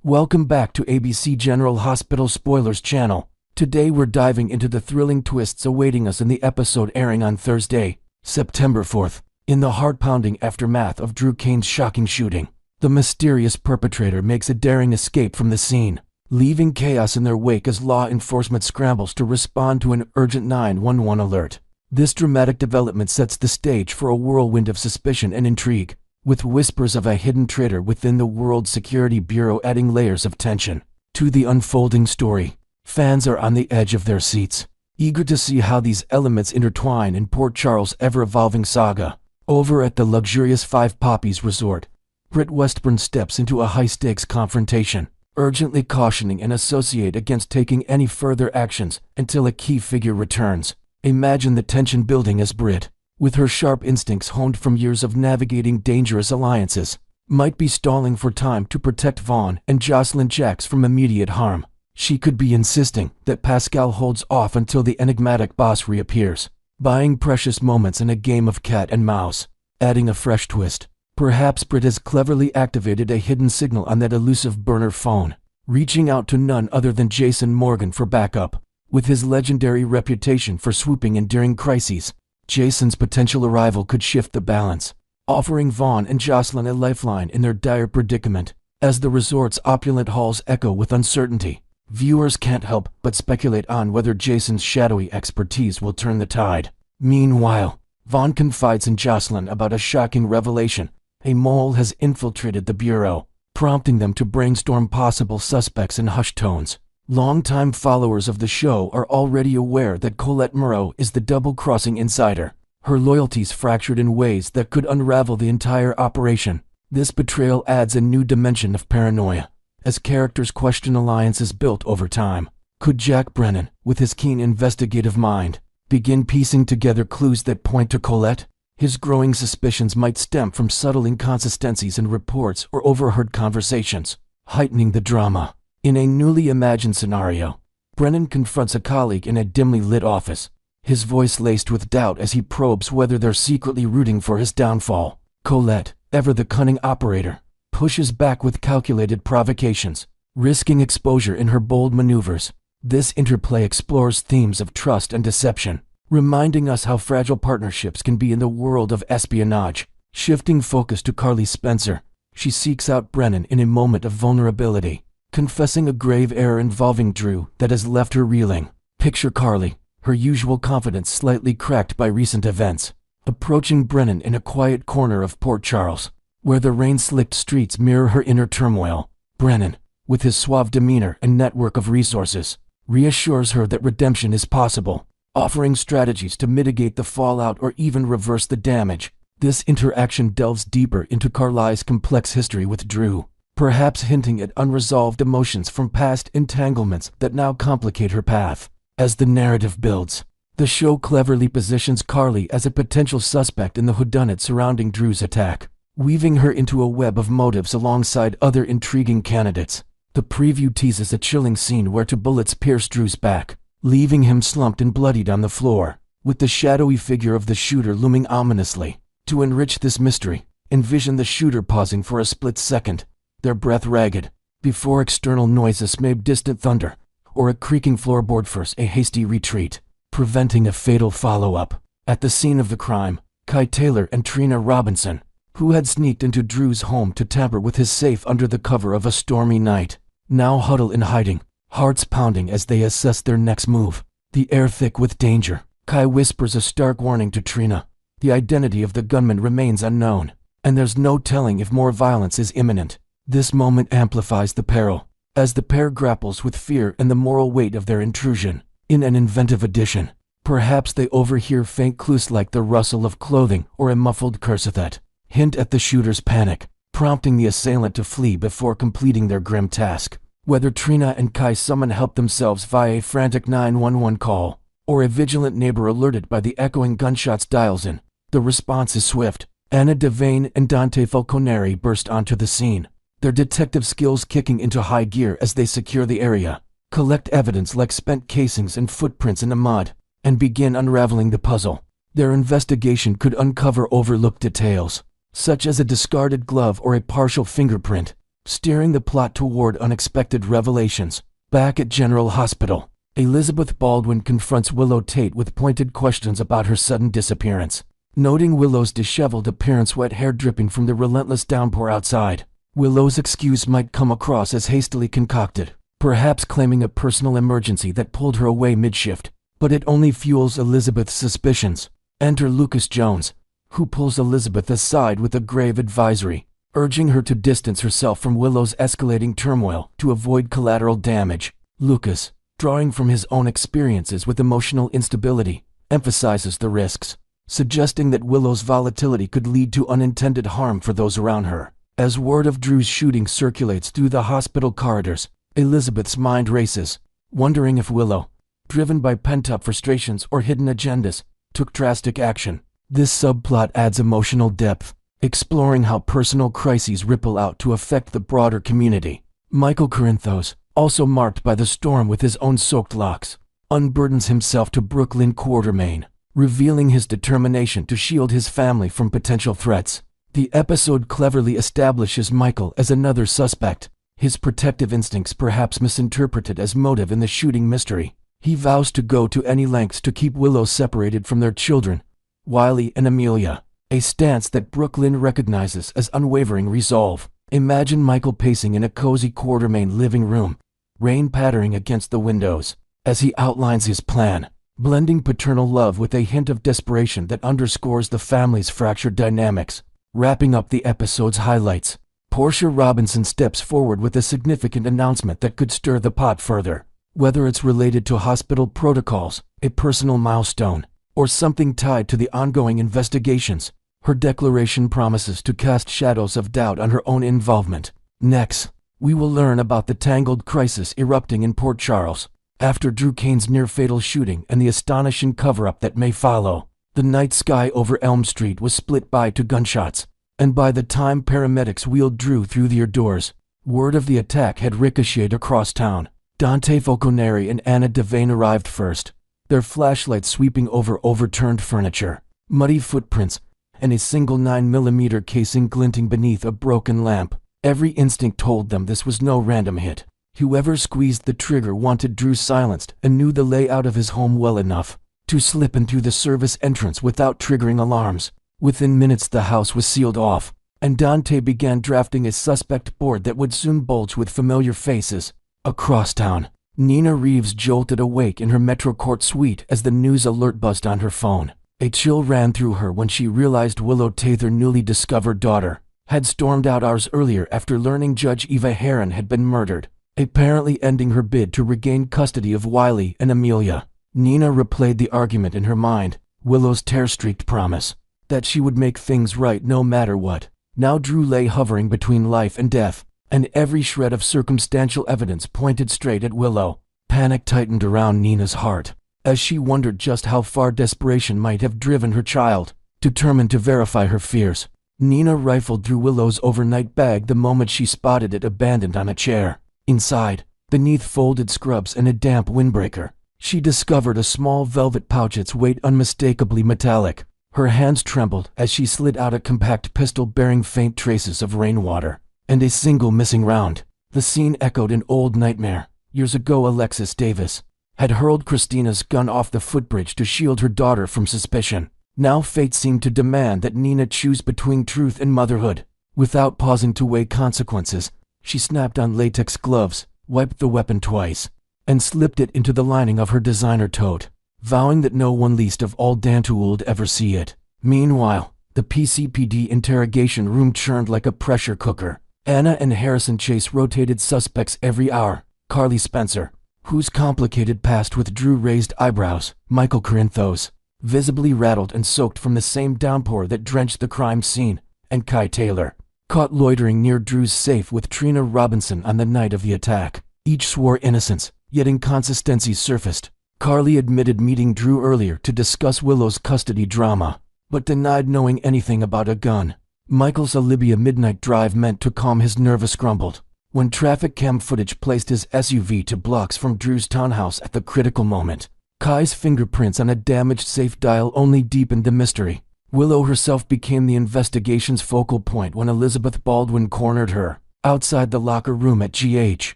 Welcome back to ABC General Hospital Spoilers channel. Today we're diving into the thrilling twists awaiting us in the episode airing on Thursday, September 4th. In the heart-pounding aftermath of Drew Kane's shocking shooting, the mysterious perpetrator makes a daring escape from the scene, leaving chaos in their wake as law enforcement scrambles to respond to an urgent 911 alert. This dramatic development sets the stage for a whirlwind of suspicion and intrigue, with whispers of a hidden traitor within the World Security Bureau adding layers of tension to the unfolding story. Fans are on the edge of their seats, eager to see how these elements intertwine in Port Charles' ever-evolving saga. Over at the luxurious Five Poppies Resort, Britt Westburn steps into a high-stakes confrontation, urgently cautioning an associate against taking any further actions until a key figure returns. Imagine the tension building as Britt, with her sharp instincts honed from years of navigating dangerous alliances, might be stalling for time to protect Vaughn and Jocelyn Jacks from immediate harm. She could be insisting that Pascal holds off until the enigmatic boss reappears, buying precious moments in a game of cat and mouse. Adding a fresh twist, perhaps Britt has cleverly activated a hidden signal on that elusive burner phone, reaching out to none other than Jason Morgan for backup. With his legendary reputation for swooping in during crises, Jason's potential arrival could shift the balance, offering Vaughn and Jocelyn a lifeline in their dire predicament. As the resort's opulent halls echo with uncertainty, viewers can't help but speculate on whether Jason's shadowy expertise will turn the tide. Meanwhile, Vaughn confides in Jocelyn about a shocking revelation. A mole has infiltrated the bureau, prompting them to brainstorm possible suspects in hushed tones. Longtime followers of the show are already aware that Colette Moreau is the double-crossing insider, her loyalties fractured in ways that could unravel the entire operation. This betrayal adds a new dimension of paranoia, as characters question alliances built over time. Could Jack Brennan, with his keen investigative mind, begin piecing together clues that point to Colette? His growing suspicions might stem from subtle inconsistencies in reports or overheard conversations, heightening the drama. In a newly imagined scenario, Brennan confronts a colleague in a dimly lit office, his voice laced with doubt as he probes whether they're secretly rooting for his downfall. Colette, ever the cunning operator, pushes back with calculated provocations, risking exposure in her bold maneuvers. This interplay explores themes of trust and deception, reminding us how fragile partnerships can be in the world of espionage. Shifting focus to Carly Spencer, she seeks out Brennan in a moment of vulnerability, confessing a grave error involving Drew that has left her reeling. Picture Carly, her usual confidence slightly cracked by recent events, approaching Brennan in a quiet corner of Port Charles, where the rain-slicked streets mirror her inner turmoil. Brennan, with his suave demeanor and network of resources, reassures her that redemption is possible, offering strategies to mitigate the fallout or even reverse the damage. This interaction delves deeper into Carly's complex history with Drew, perhaps hinting at unresolved emotions from past entanglements that now complicate her path. As the narrative builds, the show cleverly positions Carly as a potential suspect in the whodunit surrounding Drew's attack, weaving her into a web of motives alongside other intriguing candidates. The preview teases a chilling scene where two bullets pierce Drew's back, leaving him slumped and bloodied on the floor, with the shadowy figure of the shooter looming ominously. To enrich this mystery, envision the shooter pausing for a split second, their breath ragged, before external noises may distant thunder, or a creaking floorboard force a hasty retreat, preventing a fatal follow-up. At the scene of the crime, Kai Taylor and Trina Robinson, who had sneaked into Drew's home to tamper with his safe under the cover of a stormy night, now huddle in hiding, hearts pounding as they assess their next move. The air thick with danger, Kai whispers a stark warning to Trina. The identity of the gunman remains unknown, and there's no telling if more violence is imminent. This moment amplifies the peril, as the pair grapples with fear and the moral weight of their intrusion. In an inventive addition, perhaps they overhear faint clues like the rustle of clothing or a muffled curse that hint at the shooter's panic, prompting the assailant to flee before completing their grim task. Whether Trina and Kai summon help themselves via a frantic 911 call, or a vigilant neighbor alerted by the echoing gunshots dials in, the response is swift. Anna Devane and Dante Falconeri burst onto the scene, their detective skills kicking into high gear as they secure the area, collect evidence like spent casings and footprints in the mud, and begin unraveling the puzzle. Their investigation could uncover overlooked details, such as a discarded glove or a partial fingerprint, steering the plot toward unexpected revelations. Back at General Hospital, Elizabeth Baldwin confronts Willow Tate with pointed questions about her sudden disappearance. Noting Willow's disheveled appearance, wet hair dripping from the relentless downpour outside, Willow's excuse might come across as hastily concocted, perhaps claiming a personal emergency that pulled her away mid-shift. But it only fuels Elizabeth's suspicions. Enter Lucas Jones, who pulls Elizabeth aside with a grave advisory, urging her to distance herself from Willow's escalating turmoil to avoid collateral damage. Lucas, drawing from his own experiences with emotional instability, emphasizes the risks, suggesting that Willow's volatility could lead to unintended harm for those around her. As word of Drew's shooting circulates through the hospital corridors, Elizabeth's mind races, wondering if Willow, driven by pent-up frustrations or hidden agendas, took drastic action. This subplot adds emotional depth, exploring how personal crises ripple out to affect the broader community. Michael Corinthos, also marked by the storm with his own soaked locks, unburdens himself to Brooklyn Quartermain, revealing his determination to shield his family from potential threats. The episode cleverly establishes Michael as another suspect, his protective instincts perhaps misinterpreted as motive in the shooting mystery. He vows to go to any lengths to keep Willow separated from their children, Wiley and Amelia, a stance that Brooklyn recognizes as unwavering resolve. Imagine Michael pacing in a cozy Quartermain living room, rain pattering against the windows, as he outlines his plan, blending paternal love with a hint of desperation that underscores the family's fractured dynamics. Wrapping up the episode's highlights, Portia Robinson steps forward with a significant announcement that could stir the pot further. Whether it's related to hospital protocols, a personal milestone, or something tied to the ongoing investigations, her declaration promises to cast shadows of doubt on her own involvement. Next, we will learn about the tangled crisis erupting in Port Charles, after Drew Kane's near-fatal shooting and the astonishing cover-up that may follow. The night sky over Elm Street was split by 2 gunshots, and by the time paramedics wheeled Drew through their doors, word of the attack had ricocheted across town. Dante Falconeri and Anna Devane arrived first, their flashlights sweeping over overturned furniture, muddy footprints, and a single 9mm casing glinting beneath a broken lamp. Every instinct told them this was no random hit. Whoever squeezed the trigger wanted Drew silenced and knew the layout of his home well enough to slip in through the service entrance without triggering alarms. Within minutes the house was sealed off, and Dante began drafting a suspect board that would soon bulge with familiar faces. Across town, Nina Reeves jolted awake in her Metro Court suite as the news alert buzzed on her phone. A chill ran through her when she realized Willow Tate, her newly discovered daughter, had stormed out hours earlier after learning Judge Eva Heron had been murdered, apparently ending her bid to regain custody of Wiley and Amelia. Nina replayed the argument in her mind, Willow's tear-streaked promise that she would make things right no matter what. Now Drew lay hovering between life and death, and every shred of circumstantial evidence pointed straight at Willow. Panic tightened around Nina's heart, as she wondered just how far desperation might have driven her child. Determined to verify her fears, Nina rifled through Willow's overnight bag the moment she spotted it abandoned on a chair. Inside, beneath folded scrubs and a damp windbreaker, she discovered a small velvet pouch, its weight unmistakably metallic. Her hands trembled as she slid out a compact pistol bearing faint traces of rainwater, and a single missing round. The scene echoed an old nightmare. Years ago, Alexis Davis had hurled Christina's gun off the footbridge to shield her daughter from suspicion. Now fate seemed to demand that Nina choose between truth and motherhood. Without pausing to weigh consequences, she snapped on latex gloves, wiped the weapon twice, and slipped it into the lining of her designer tote, vowing that no one, least of all Dantu, would ever see it. Meanwhile, the PCPD interrogation room churned like a pressure cooker. Anna and Harrison Chase rotated suspects every hour. Carly Spencer, whose complicated past with Drew raised eyebrows. Michael Corinthos, visibly rattled and soaked from the same downpour that drenched the crime scene. And Kai Taylor, caught loitering near Drew's safe with Trina Robinson on the night of the attack. Each swore innocence, yet inconsistencies surfaced. Carly admitted meeting Drew earlier to discuss Willow's custody drama, but denied knowing anything about a gun. Michael's Olivia midnight drive meant to calm his nervous grumbled. When traffic cam footage placed his SUV 2 blocks from Drew's townhouse at the critical moment, Kai's fingerprints on a damaged safe dial only deepened the mystery. Willow herself became the investigation's focal point when Elizabeth Baldwin cornered her. Outside the locker room at GH,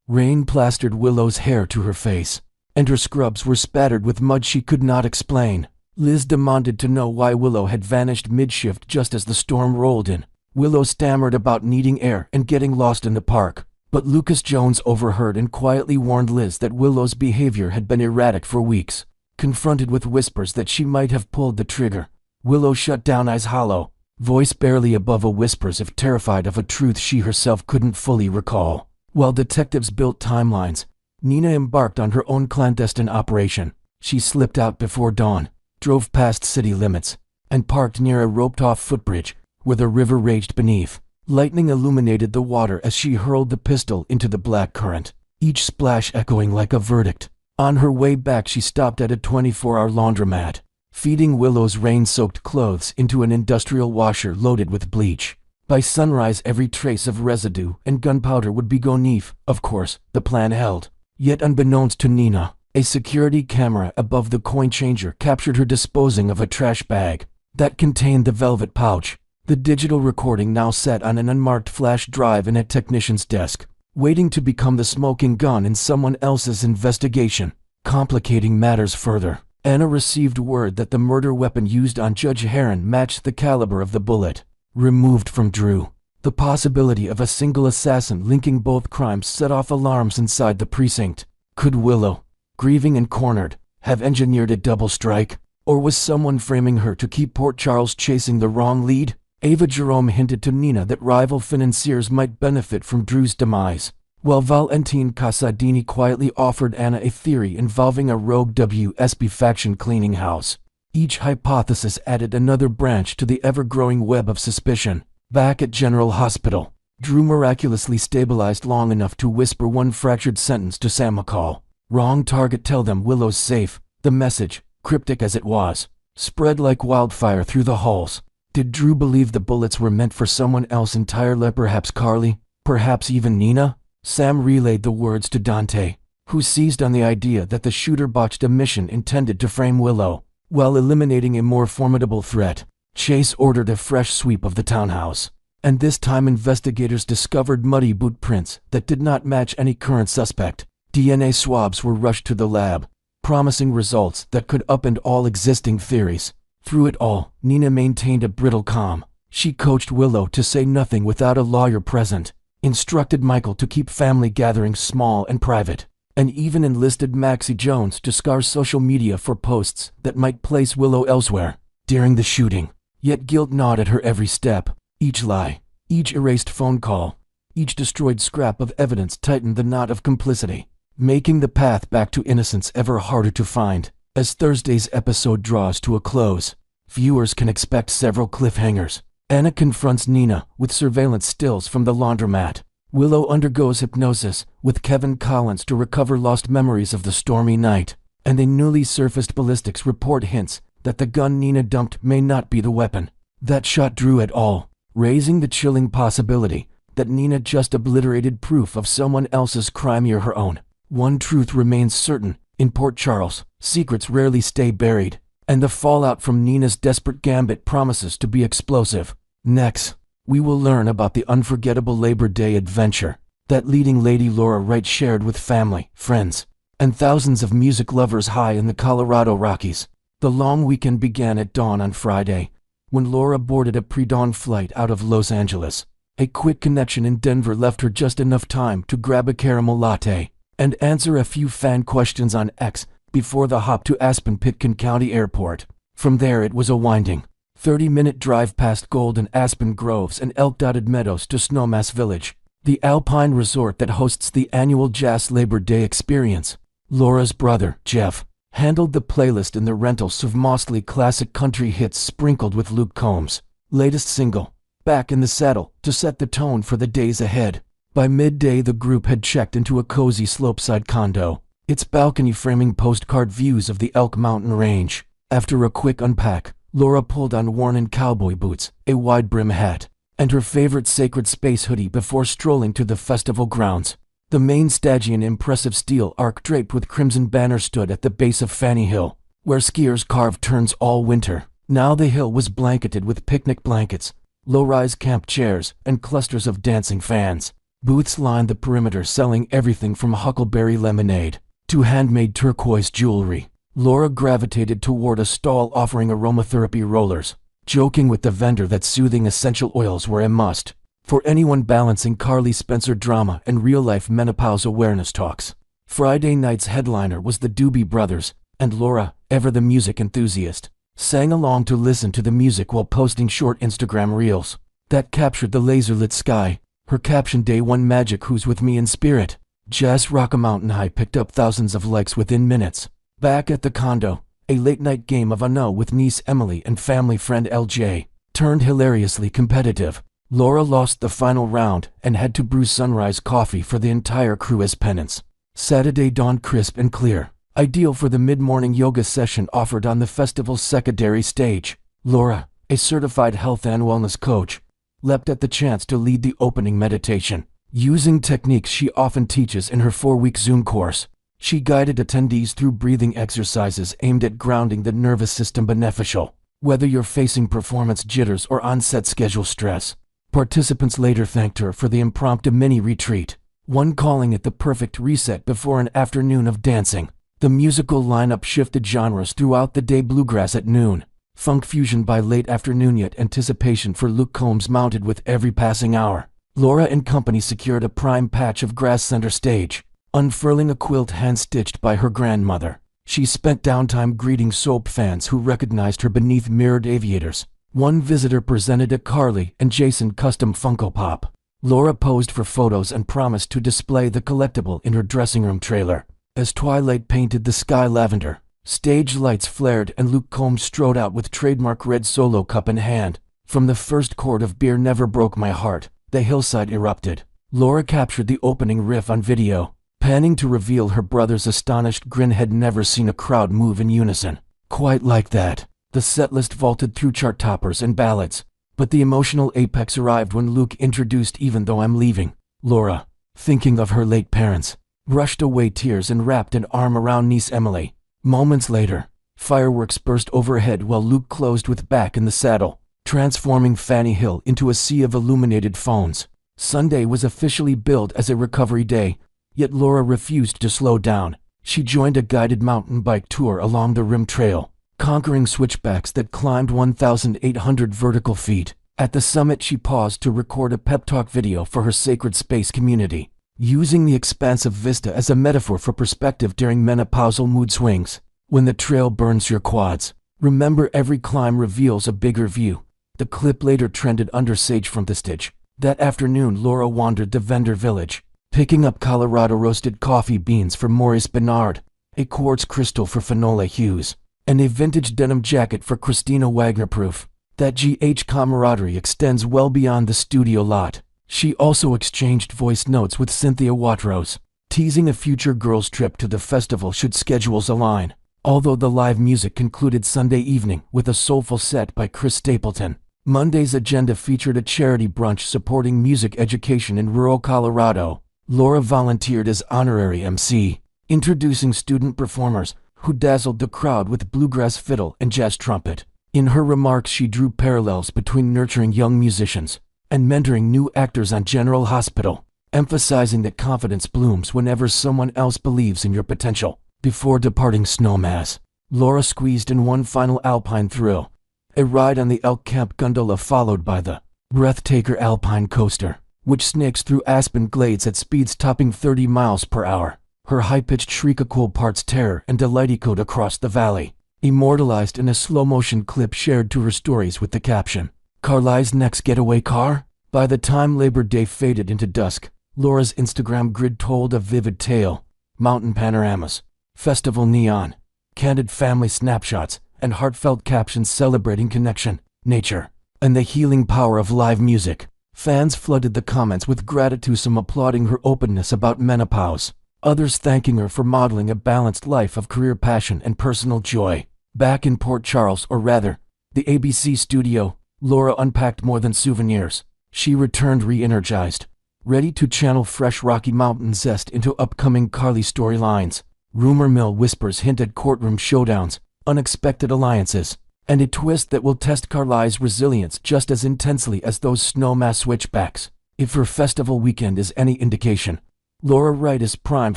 rain plastered Willow's hair to her face, and her scrubs were spattered with mud she could not explain. Liz demanded to know why Willow had vanished mid-shift just as the storm rolled in. Willow stammered about needing air and getting lost in the park, but Lucas Jones overheard and quietly warned Liz that Willow's behavior had been erratic for weeks. Confronted with whispers that she might have pulled the trigger, Willow shut down, eyes hollow, voice barely above a whisper, as if terrified of a truth she herself couldn't fully recall. While detectives built timelines, Nina embarked on her own clandestine operation. She slipped out before dawn, drove past city limits, and parked near a roped-off footbridge where the river raged beneath. Lightning illuminated the water as she hurled the pistol into the black current, each splash echoing like a verdict. On her way back, she stopped at a 24-hour laundromat, feeding Willow's rain-soaked clothes into an industrial washer loaded with bleach. By sunrise, every trace of residue and gunpowder would be gone. Of course, the plan held. Yet unbeknownst to Nina, a security camera above the coin changer captured her disposing of a trash bag that contained the velvet pouch. The digital recording now sat on an unmarked flash drive in a technician's desk, waiting to become the smoking gun in someone else's investigation. Complicating matters further, Anna received word that the murder weapon used on Judge Heron matched the caliber of the bullet removed from Drew. The possibility of a single assassin linking both crimes set off alarms inside the precinct. Could Willow, grieving and cornered, have engineered a double strike? Or was someone framing her to keep Port Charles chasing the wrong lead? Ava Jerome hinted to Nina that rival financiers might benefit from Drew's demise, while Valentin Casadini quietly offered Anna a theory involving a rogue WSB faction cleaning house. Each hypothesis added another branch to the ever-growing web of suspicion. Back at General Hospital, Drew miraculously stabilized long enough to whisper one fractured sentence to Sam McCall. Wrong target, tell them Willow's safe. The message, cryptic as it was, spread like wildfire through the halls. Did Drew believe the bullets were meant for someone else entirely? Perhaps Carly? Perhaps even Nina? Sam relayed the words to Dante, who seized on the idea that the shooter botched a mission intended to frame Willow. While eliminating a more formidable threat, Chase ordered a fresh sweep of the townhouse. And this time investigators discovered muddy boot prints that did not match any current suspect. DNA swabs were rushed to the lab, promising results that could upend all existing theories. Through it all, Nina maintained a brittle calm. She coached Willow to say nothing without a lawyer present, instructed Michael to keep family gatherings small and private, and even enlisted Maxie Jones to scour social media for posts that might place Willow elsewhere. During the shooting, yet guilt gnawed at her every step. Each lie, each erased phone call, each destroyed scrap of evidence tightened the knot of complicity, making the path back to innocence ever harder to find. As Thursday's episode draws to a close, viewers can expect several cliffhangers. Anna confronts Nina with surveillance stills from the laundromat. Willow undergoes hypnosis with Kevin Collins to recover lost memories of the stormy night, and a newly surfaced ballistics report hints that the gun Nina dumped may not be the weapon that shot Drew at all, raising the chilling possibility that Nina just obliterated proof of someone else's crime or her own. One truth remains certain: in Port Charles, secrets rarely stay buried, and the fallout from Nina's desperate gambit promises to be explosive. Next, we will learn about the unforgettable Labor Day adventure that leading lady Laura Wright shared with family, friends, and thousands of music lovers high in the Colorado Rockies. The long weekend began at dawn on Friday, when Laura boarded a pre-dawn flight out of Los Angeles. A quick connection in Denver left her just enough time to grab a caramel latte and answer a few fan questions on X before the hop to Aspen-Pitkin County Airport. From there it was a winding 30-minute drive past Golden Aspen Groves and elk-dotted meadows to Snowmass Village, the alpine resort that hosts the annual Jazz Labor Day experience. Laura's brother, Jeff, handled the playlist in the rentals of mostly classic country hits sprinkled with Luke Combs' latest single, Back in the Saddle, to set the tone for the days ahead. By midday the group had checked into a cozy slopeside condo, its balcony framing postcard views of the Elk Mountain Range. After a quick unpack, Laura pulled on worn-in cowboy boots, a wide-brim hat, and her favorite Sacred Space hoodie before strolling to the festival grounds. The main stanchion, impressive steel arc draped with crimson banner, stood at the base of Fanny Hill, where skiers carved turns all winter. Now the hill was blanketed with picnic blankets, low-rise camp chairs, and clusters of dancing fans. Booths lined the perimeter selling everything from huckleberry lemonade to handmade turquoise jewelry. Laura gravitated toward a stall offering aromatherapy rollers, joking with the vendor that soothing essential oils were a must for anyone balancing Carly Spencer drama and real-life menopause awareness talks. Friday night's headliner was the Doobie Brothers, and Laura, ever the music enthusiast, sang along to listen to the music while posting short Instagram reels that captured the laser-lit sky. Her caption, "Day One Magic, who's with me in spirit? Jazz rock a mountain high," picked up thousands of likes within minutes. Back at the condo, a late-night game of Uno with niece Emily and family friend LJ turned hilariously competitive. Laura lost the final round and had to brew sunrise coffee for the entire crew as penance. Saturday dawned crisp and clear, ideal for the mid-morning yoga session offered on the festival's secondary stage. Laura, a certified health and wellness coach, leapt at the chance to lead the opening meditation. Using techniques she often teaches in her 4-week Zoom course, she guided attendees through breathing exercises aimed at grounding the nervous system. Beneficial whether you're facing performance jitters or on-set schedule stress. Participants later thanked her for the impromptu mini-retreat, one calling it the perfect reset before an afternoon of dancing. The musical lineup shifted genres throughout the day: bluegrass at noon, funk fusion by late afternoon, yet anticipation for Luke Combs mounted with every passing hour. Laura and company secured a prime patch of grass center stage, unfurling a quilt hand-stitched by her grandmother. She spent downtime greeting soap fans who recognized her beneath mirrored aviators. One visitor presented a Carly and Jason custom Funko Pop. Laura posed for photos and promised to display the collectible in her dressing room trailer. As twilight painted the sky lavender, stage lights flared and Luke Combs strode out with trademark red Solo cup in hand. From the first chord of Beer Never Broke My Heart, the hillside erupted. Laura captured the opening riff on video, panning to reveal her brother's astonished grin. Had never seen a crowd move in unison quite like that. The setlist vaulted through chart toppers and ballads, but the emotional apex arrived when Luke introduced "Even Though I'm Leaving." Laura, thinking of her late parents, brushed away tears and wrapped an arm around niece Emily. Moments later, fireworks burst overhead while Luke closed with "Back in the Saddle," transforming Fanny Hill into a sea of illuminated phones. Sunday was officially billed as a recovery day, yet Laura refused to slow down. She joined a guided mountain bike tour along the Rim Trail, conquering switchbacks that climbed 1,800 vertical feet. At the summit, she paused to record a pep talk video for her sacred space community, using the expansive vista as a metaphor for perspective during menopausal mood swings. When the trail burns your quads, remember every climb reveals a bigger view. The clip later trended under Sage from the Stitch. That afternoon, Laura wandered the vendor village, picking up Colorado roasted coffee beans for Maurice Bernard, a quartz crystal for Finola Hughes, and a vintage denim jacket for Christina Wagner. Proof that GH camaraderie extends well beyond the studio lot. She also exchanged voice notes with Cynthia Watrous, teasing a future girls' trip to the festival should schedules align. Although the live music concluded Sunday evening with a soulful set by Chris Stapleton, Monday's agenda featured a charity brunch supporting music education in rural Colorado. Laura volunteered as honorary MC, introducing student performers who dazzled the crowd with bluegrass fiddle and jazz trumpet. In her remarks, she drew parallels between nurturing young musicians and mentoring new actors on General Hospital, emphasizing that confidence blooms whenever someone else believes in your potential. Before departing Snowmass, Laura squeezed in one final alpine thrill, a ride on the Elk Camp gondola followed by the breathtaker Alpine Coaster, which snakes through aspen glades at speeds topping 30 miles per hour. Her high-pitched shriek equal parts terror and delight echoed across the valley, immortalized in a slow-motion clip shared to her stories with the caption, "Carly's next getaway car?" By the time Labor Day faded into dusk, Laura's Instagram grid told a vivid tale: mountain panoramas, festival neon, candid family snapshots, and heartfelt captions celebrating connection, nature, and the healing power of live music. Fans flooded the comments with gratitude, some applauding her openness about menopause, others thanking her for modeling a balanced life of career passion and personal joy. Back in Port Charles, or rather, the ABC studio, Laura unpacked more than souvenirs. She returned re-energized, ready to channel fresh Rocky Mountain zest into upcoming Carly storylines. Rumor mill whispers hint at courtroom showdowns, unexpected alliances, and a twist that will test Carly's resilience just as intensely as those Snowmass switchbacks. If her festival weekend is any indication, Laura Wright is primed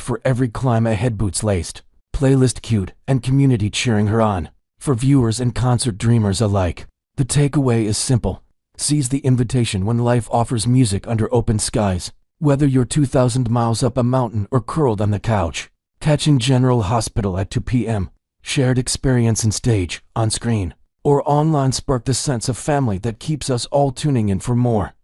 for every climb ahead, boots laced, playlist queued, and community cheering her on. For viewers and concert dreamers alike, the takeaway is simple. Seize the invitation when life offers music under open skies. Whether you're 2,000 miles up a mountain or curled on the couch, catching General Hospital at 2 p.m., shared experience in stage, on screen, or online spark the sense of family that keeps us all tuning in for more.